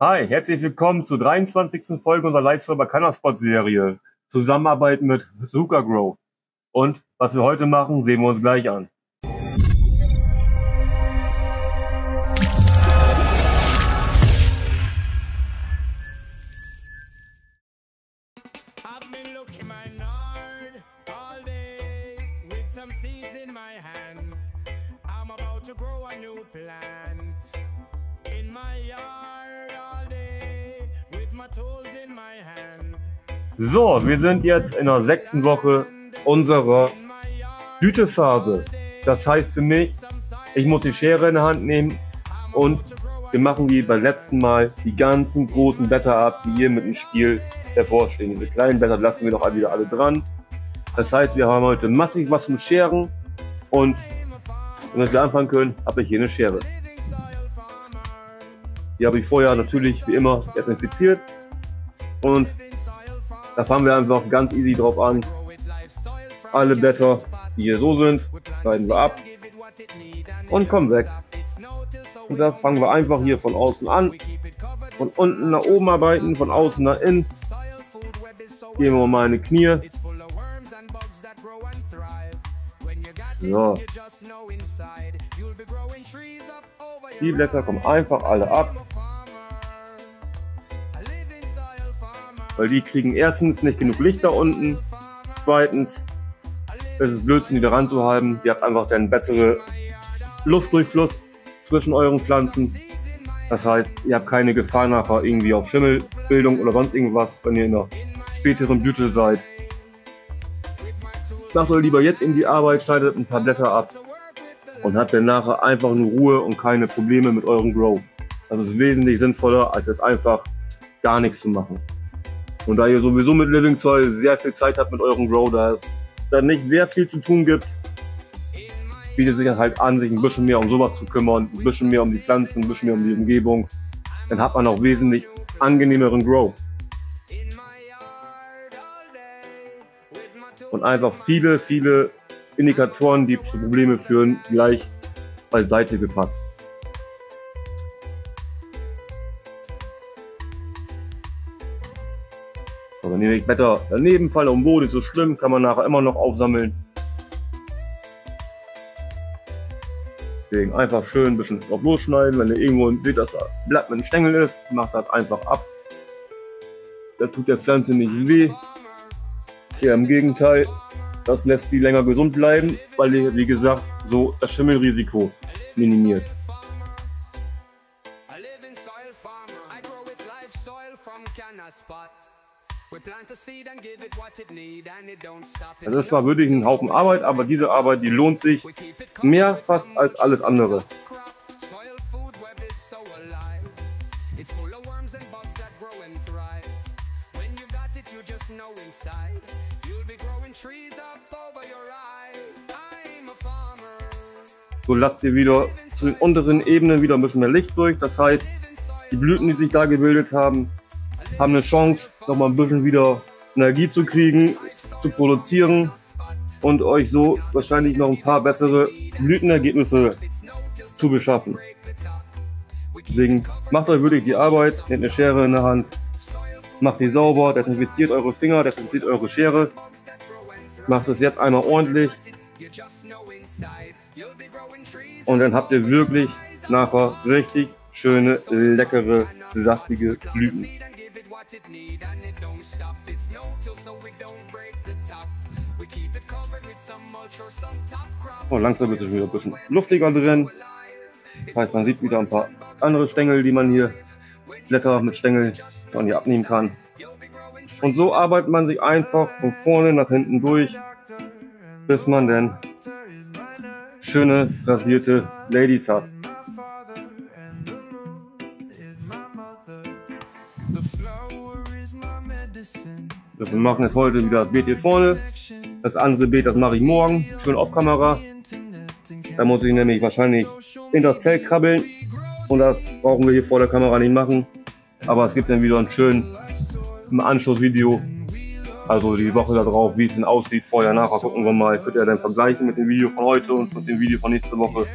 Hi, herzlich willkommen zur 23. Folge unserer Livestreamer Cannaspot Serie. Zusammenarbeit mit Zuka Grow. Und was wir heute machen, sehen wir uns gleich an. I've been looking my yard all day with some seeds in my hand. I'm about to grow a new plant in my yard all day with my tools in my hand. So, wir sind jetzt in der 6. Woche unserer Blütephase. Das heißt für mich, ich muss die Schere in der Hand nehmen und wir machen wie beim letzten Mal die ganzen großen Blätter ab, die hier mit dem Stiel hervorstehen. Diese kleinen Blätter lassen wir doch wieder alle dran. Das heißt, wir haben heute massig was zum Scheren und damit wir anfangen können, habe ich hier eine Schere. Die habe ich vorher natürlich wie immer desinfiziert und da fangen wir einfach ganz easy drauf an. Alle Blätter, die hier so sind, schneiden wir ab und kommen weg. Und da fangen wir einfach hier von außen an, von unten nach oben arbeiten, von außen nach innen. Gehen wir mal in die Knie. So. Die Blätter kommen einfach alle ab. Weil die kriegen erstens nicht genug Licht da unten. Zweitens ist es Blödsinn, die da ranzuhalten. Ihr habt einfach dann bessere Luftdurchfluss zwischen euren Pflanzen. Das heißt, ihr habt keine Gefahr nachher irgendwie auf Schimmelbildung oder sonst irgendwas, wenn ihr in der späteren Blüte seid. Macht euch lieber jetzt in die Arbeit, schneidet ein paar Blätter ab und habt dann nachher einfach nur Ruhe und keine Probleme mit eurem Grow. Das ist wesentlich sinnvoller, als jetzt einfach gar nichts zu machen. Und da ihr sowieso mit Living Soil sehr viel Zeit habt mit eurem Grow, da es dann nicht sehr viel zu tun gibt, bietet sich halt an, sich ein bisschen mehr um sowas zu kümmern, ein bisschen mehr um die Pflanzen, ein bisschen mehr um die Umgebung. Dann hat man auch wesentlich angenehmeren Grow. Und einfach viele Indikatoren, die zu Problemen führen, gleich beiseite gepackt. So, wenn die Blätter daneben fallen, am Boden, ist so schlimm, kann man nachher immer noch aufsammeln. Deswegen einfach schön ein bisschen drauf losschneiden. Wenn ihr irgendwo seht, dass das Blatt mit einem Stängel ist, macht das einfach ab. Das tut der Pflanze nicht weh. Eher im Gegenteil, das lässt die länger gesund bleiben, weil ihr, wie gesagt, so das Schimmelrisiko minimiert. Das ist zwar wirklich ein Haufen Arbeit, aber diese Arbeit, die lohnt sich mehr fast als alles andere. So lasst ihr wieder zu den unteren Ebenen wieder ein bisschen mehr Licht durch. Das heißt, die Blüten, die sich da gebildet haben, haben eine Chance, nochmal ein bisschen wieder Energie zu kriegen, zu produzieren und euch so wahrscheinlich noch ein paar bessere Blütenergebnisse zu beschaffen. Deswegen macht euch wirklich die Arbeit, nehmt eine Schere in der Hand, macht die sauber, desinfiziert eure Finger, desinfiziert eure Schere, macht es jetzt einmal ordentlich und dann habt ihr wirklich nachher richtig schöne, leckere, saftige Blüten. Und langsam wird es wieder ein bisschen luftiger drin. Das heißt, man sieht wieder ein paar andere Stängel, die man hier, Blätter mit Stängeln, die man hier abnehmen kann. Und so arbeitet man sich einfach von vorne nach hinten durch, bis man dann schöne rasierte Ladies hat. Wir machen jetzt heute wieder das Beet hier vorne. Das andere Beet, das mache ich morgen, schön auf Kamera. Da muss ich nämlich wahrscheinlich in das Zelt krabbeln. Und das brauchen wir hier vor der Kamera nicht machen. Aber es gibt dann wieder ein schönes Anschlussvideo. Also die Woche darauf, wie es denn aussieht, vorher, nachher gucken wir mal. Könnt ihr dann vergleichen mit dem Video von heute und mit dem Video von nächste Woche.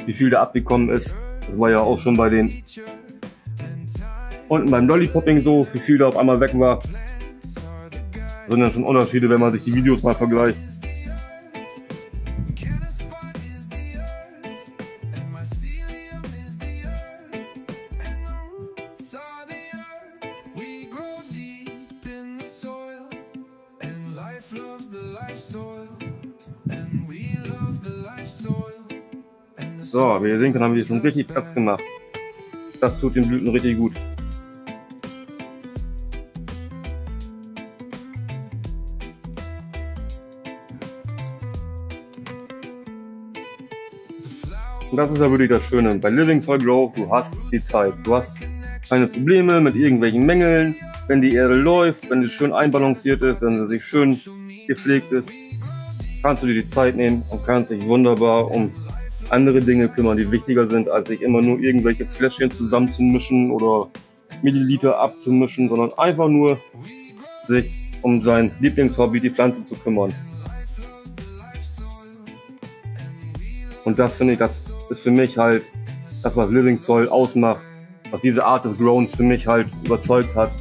Wie viel da abgekommen ist. Das war ja auch schon bei den unten beim Lollipopping so, wie viel da auf einmal weg war. Das sind dann schon Unterschiede, wenn man sich die Videos mal vergleicht. So, wie ihr sehen könnt, haben wir hier schon richtig Platz gemacht. Das tut den Blüten richtig gut. Und das ist ja wirklich das Schöne. Bei Living Soil Grow, du hast die Zeit. Du hast keine Probleme mit irgendwelchen Mängeln. Wenn die Erde läuft, wenn sie schön einbalanciert ist, wenn sie sich schön gepflegt ist, kannst du dir die Zeit nehmen und kannst dich wunderbar um andere Dinge kümmern, die wichtiger sind, als sich immer nur irgendwelche Fläschchen zusammenzumischen oder Milliliter abzumischen, sondern einfach nur sich um sein Lieblingshobby, die Pflanze, zu kümmern. Und das finde ich, das ist für mich halt das, was Living Soil ausmacht, was diese Art des Growens für mich halt überzeugt hat.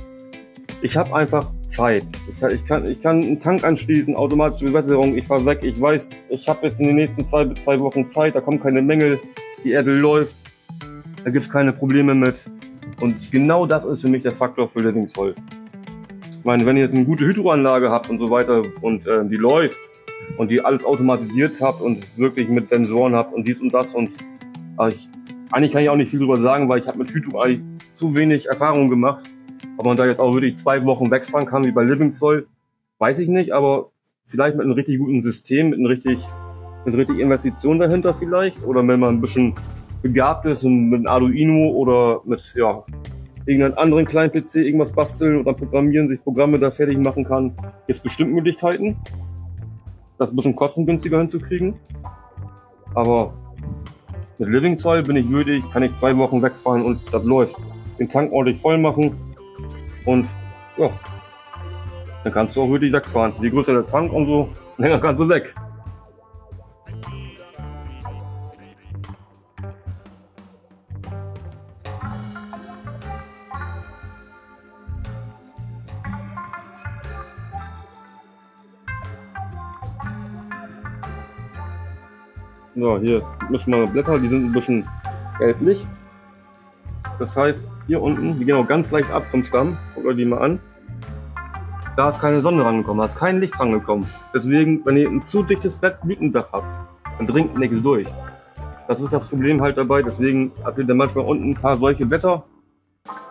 Ich habe einfach Zeit. Ich kann einen Tank anschließen, automatische Bewässerung, ich fahre weg, ich weiß, ich habe jetzt in den nächsten 2 Wochen Zeit, da kommen keine Mängel, die Erde läuft, da gibt es keine Probleme mit. Und genau das ist für mich der Faktor für Living Soil. Ich meine, wenn ihr jetzt eine gute Hydroanlage habt und so weiter und die läuft und die alles automatisiert habt und es wirklich mit Sensoren habt und dies und das und eigentlich kann ich auch nicht viel drüber sagen, weil ich habe mit Hydro eigentlich zu wenig Erfahrung gemacht. Ob man da jetzt auch wirklich 2 Wochen wegfahren kann wie bei Living Soil, weiß ich nicht, aber vielleicht mit einem richtig guten System, mit richtig Investition dahinter vielleicht, oder wenn man ein bisschen begabt ist und mit einem Arduino oder mit irgendeinem anderen kleinen PC irgendwas basteln oder programmieren, sich Programme da fertig machen kann, gibt es bestimmt Möglichkeiten, das ein bisschen kostengünstiger hinzukriegen. Aber mit Living Soil bin ich würdig, kann ich 2 Wochen wegfahren und das läuft. Den Tank ordentlich voll machen. Und ja, dann kannst du auch wirklich wegfahren. Je größer der Tank, umso länger kannst du weg. So, hier mischen wir Blätter, die sind ein bisschen gelblich. Das heißt, hier unten, die gehen auch ganz leicht ab vom Stamm, guckt euch die mal an. Da ist keine Sonne rangekommen, da ist kein Licht rangekommen. Deswegen, wenn ihr ein zu dichtes Blütendach habt, dann dringt nichts durch. Das ist das Problem halt dabei, deswegen habt ihr dann manchmal unten ein paar solche Blätter.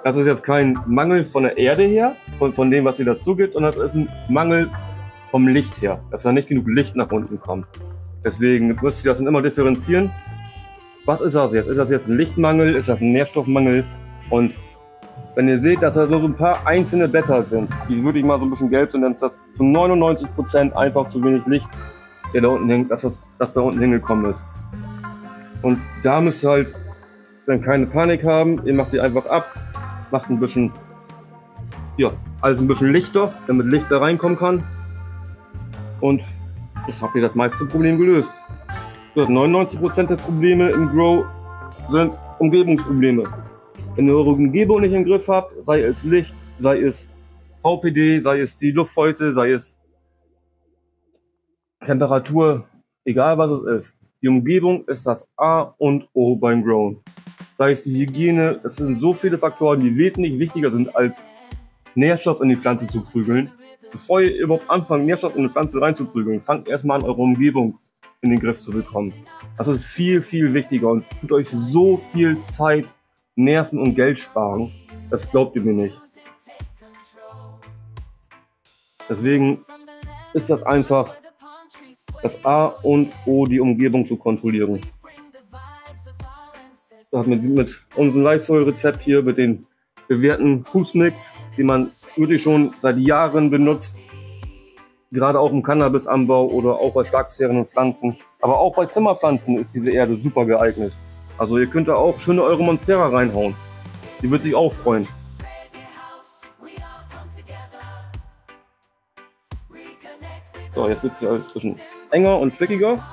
Das ist jetzt kein Mangel von der Erde her, von dem, was ihr dazu gibt, sondern das ist ein Mangel vom Licht her, dass da nicht genug Licht nach unten kommt. Deswegen müsst ihr das dann immer differenzieren. Was ist das jetzt? Ist das jetzt ein Lichtmangel? Ist das ein Nährstoffmangel? Und wenn ihr seht, dass da so ein paar einzelne Blätter sind, die wirklich mal so ein bisschen gelb sind, dann ist das zu 99% einfach zu wenig Licht, der da unten hängt, dass da unten hingekommen ist. Und da müsst ihr halt dann keine Panik haben. Ihr macht die einfach ab, macht ein bisschen, alles ein bisschen lichter, damit Licht da reinkommen kann. Und das habt ihr das meiste Problem gelöst. 99% der Probleme im Grow sind Umgebungsprobleme. Wenn ihr eure Umgebung nicht im Griff habt, sei es Licht, sei es VPD, sei es die Luftfeuchte, sei es Temperatur, egal was es ist. Die Umgebung ist das A und O beim Growen. Sei es die Hygiene, es sind so viele Faktoren, die wesentlich wichtiger sind, als Nährstoff in die Pflanze zu prügeln. Bevor ihr überhaupt anfangt, Nährstoff in die Pflanze reinzuprügeln, fangt erstmal an, eure Umgebung in den Griff zu bekommen. Das ist viel, viel wichtiger und tut euch so viel Zeit, Nerven und Geld sparen. Das glaubt ihr mir nicht. Deswegen ist das einfach das A und O, die Umgebung zu kontrollieren. Mit unserem Live-Soil-Rezept hier, mit den bewährten Husmix, die man wirklich schon seit Jahren benutzt, gerade auch im Cannabisanbau oder auch bei starkzehrenden Pflanzen, aber auch bei Zimmerpflanzen ist diese Erde super geeignet. Also ihr könnt da auch schöne eure Monstera reinhauen. Die wird sich auch freuen. So, jetzt wird es hier alles ein bisschen enger und trickiger.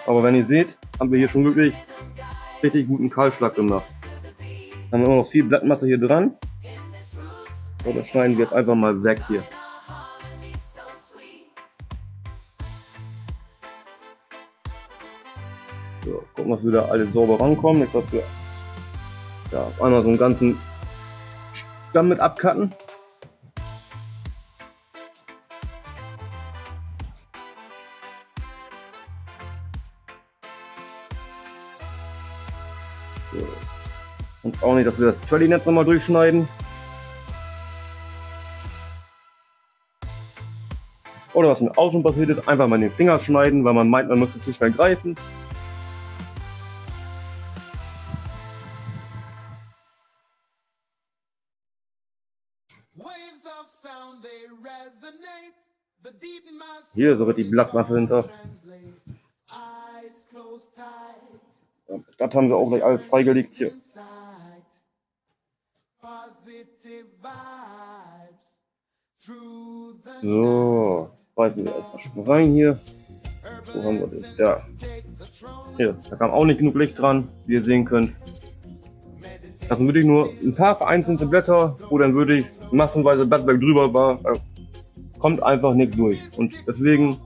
Aber wenn ihr seht, haben wir hier schon wirklich richtig guten Kahlschlag gemacht. Haben wir immer noch viel Blattmasse hier dran. So, das schneiden wir jetzt einfach mal weg hier. So, gucken, dass wir da alle sauber rankommen. Jetzt, dass wir ja, auf einmal so einen ganzen Stamm mit abcutten. So. Und auch nicht, dass wir das Trellis-Netz nochmal durchschneiden. Oder was mir auch schon passiert ist, einfach mal den Finger schneiden, weil man meint, man müsste zu schnell greifen. Hier ist sogar die Blattmasse hinter. Das haben sie auch gleich alles freigelegt hier. So, reißen wir erstmal schon rein hier. Wo haben wir das? Ja. Hier, da kam auch nicht genug Licht dran, wie ihr sehen könnt. Das sind wirklich nur ein paar vereinzelte Blätter, wo dann wirklich massenweise Blattwerk drüber war. Kommt einfach nichts durch. Und deswegen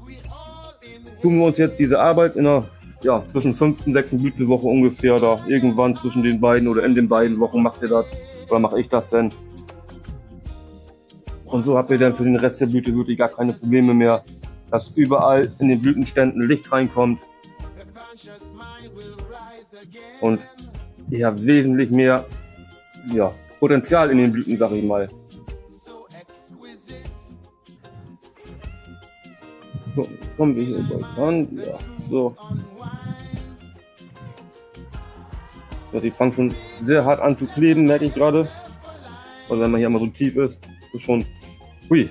tun wir uns jetzt diese Arbeit in einer, ja, zwischen 5. und 6. Blütenwoche ungefähr, da irgendwann zwischen den beiden oder in den beiden Wochen macht ihr das, oder mache ich das denn. Und so habt ihr dann für den Rest der Blüte wirklich gar keine Probleme mehr, dass überall in den Blütenständen Licht reinkommt. Und ihr habt wesentlich mehr, ja, Potenzial in den Blüten, sag ich mal. So, kommen wir hier bald ran. Ja, so. Ja, die fangen schon sehr hart an zu kleben, merke ich gerade. Also wenn man hier einmal so tief ist, ist schon. Hui.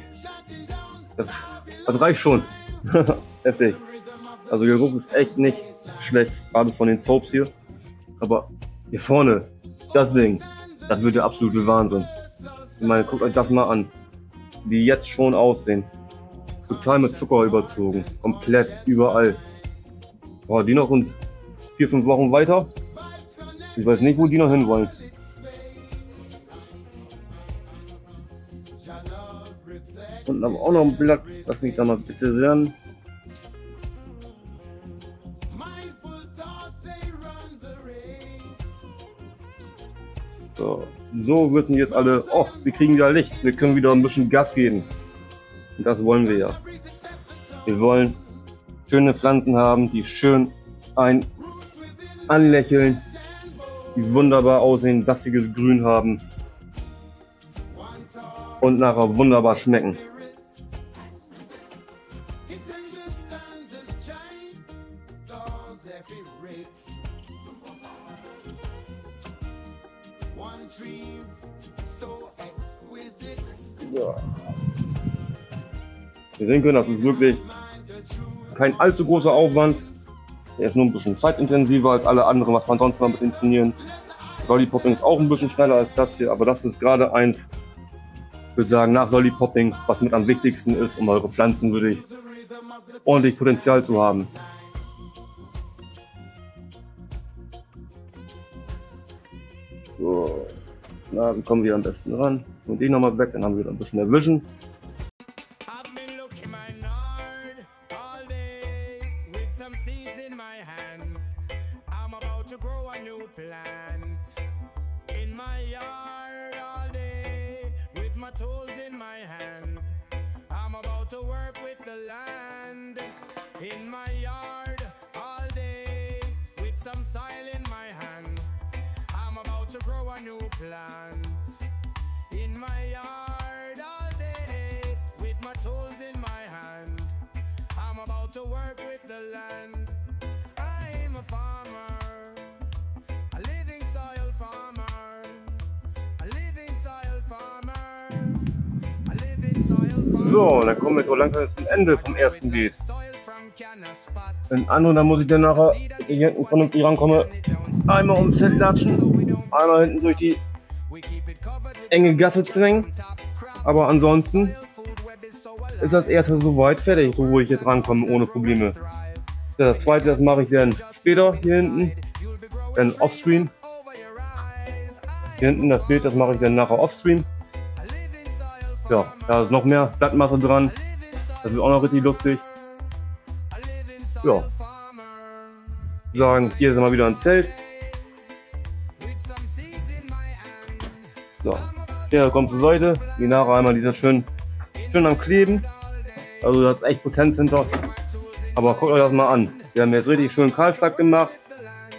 Das reicht schon. Heftig. Also der Geruch ist echt nicht schlecht, gerade von den Soaps hier. Aber hier vorne, das Ding, das wird der absolute Wahnsinn. Ich meine, guckt euch das mal an, wie die jetzt schon aussehen. Total mit Zucker überzogen, komplett überall. Boah, die noch uns 4-5 Wochen weiter. Ich weiß nicht, wo die noch hinwollen. Unten aber auch noch ein Blatt, lass mich da mal bitte sehen. So wissen jetzt alle, oh, wir kriegen wieder Licht, wir können wieder ein bisschen Gas geben. Und das wollen wir ja. Wir wollen schöne Pflanzen haben, die schön anlächeln, die wunderbar aussehen, saftiges Grün haben und nachher wunderbar schmecken. Ja. Wir sehen können, das ist wirklich kein allzu großer Aufwand. Der ist nur ein bisschen zeitintensiver als alle anderen, was man sonst mal mit dem trainieren. Lollipopping ist auch ein bisschen schneller als das hier, aber das ist gerade eins, ich würde sagen, nach Lollipopping, was mit am wichtigsten ist, um eure Pflanzen wirklich ordentlich Potenzial zu haben. So, na, wie kommen wir am besten ran? Und den nochmal weg, dann haben wir ein bisschen mehr Vision. In my yard all day with some soil in my hand. I'm about to grow a new plant. In my yard all day with my tools in my hand. I'm about to work with the land. I'm a farmer, a living soil farmer, a living soil farmer, a living soil farmer. So, dann kommen wir so langsam zum Ende vom ersten Beet. Den anderen, da muss ich dann nachher, wenn ich hinten vernünftig rankomme, einmal ums Feld latschen, einmal hinten durch die enge Gasse zwängen. Aber ansonsten ist das erste soweit fertig, wo ich jetzt rankomme ohne Probleme. Das zweite, das mache ich dann später hier hinten, dann offscreen. Hier hinten das Bild, das mache ich dann nachher offstream. Ja, da ist noch mehr Blattmasse dran. Das wird auch noch richtig lustig. Ja. Sagen, hier ist mal wieder ein Zelt. So, der kommt zur Seite. Die nachher einmal dieser schön am Kleben. Also da ist echt Potenz hinter. Aber guckt euch das mal an. Wir haben jetzt richtig schön Kahlschlag gemacht.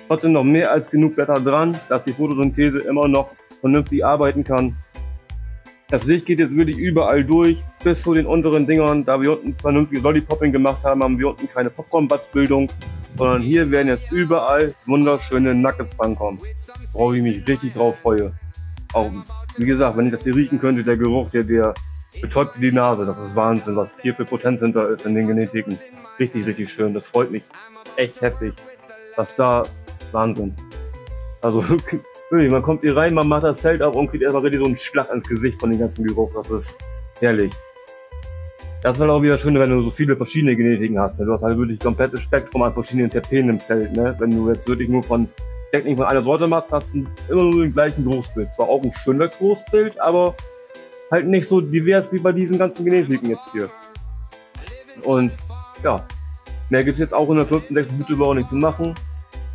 Trotzdem noch mehr als genug Blätter dran, dass die Photosynthese immer noch vernünftig arbeiten kann. Das Licht geht jetzt wirklich überall durch, bis zu den unteren Dingern. Da wir unten vernünftige Lollipopping gemacht haben, haben wir unten keine Popcorn-Batzbildung, sondern hier werden jetzt überall wunderschöne Nuggets drankommen. Worauf ich mich richtig drauf freue. Auch, wie gesagt, wenn ich das hier riechen könnte, der Geruch, der betäubt die Nase. Das ist Wahnsinn, was hier für Potenz hinter ist in den Genetiken. Richtig, richtig schön. Das freut mich echt heftig. Was da, Wahnsinn. Also, man kommt hier rein, man macht das Zelt auf und kriegt erstmal richtig so einen Schlag ins Gesicht von dem ganzen Geruch. Das ist herrlich. Das ist halt auch wieder schön, wenn du so viele verschiedene Genetiken hast. Du hast halt wirklich komplettes Spektrum an verschiedenen Terpenen im Zelt. Ne? Wenn du jetzt wirklich nur Steckling von einer Sorte machst, hast du immer nur den gleichen Geruchsbild. Zwar auch ein schönes Geruchsbild, aber halt nicht so divers wie bei diesen ganzen Genetiken jetzt hier. Und ja, mehr gibt es jetzt auch in der 5. und 6. Blütebau nicht zu machen.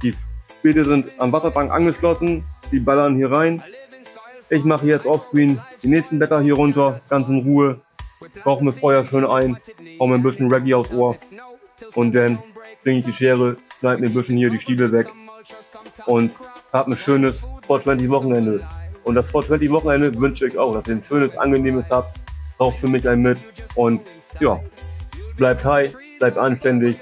Die Beete sind am Wassertank angeschlossen, die ballern hier rein. Ich mache jetzt offscreen die nächsten Blätter hier runter, ganz in Ruhe. Rauche mir Feuer schön ein, hau mir ein bisschen Reggae aufs Ohr und dann schwinge ich die Schere, schneide mir ein bisschen hier die Stiele weg und habe ein schönes 420 Wochenende. Und das 420 Wochenende wünsche ich auch, dass ihr ein schönes, angenehmes habt. Raucht für mich ein mit und ja, bleibt high, bleibt anständig.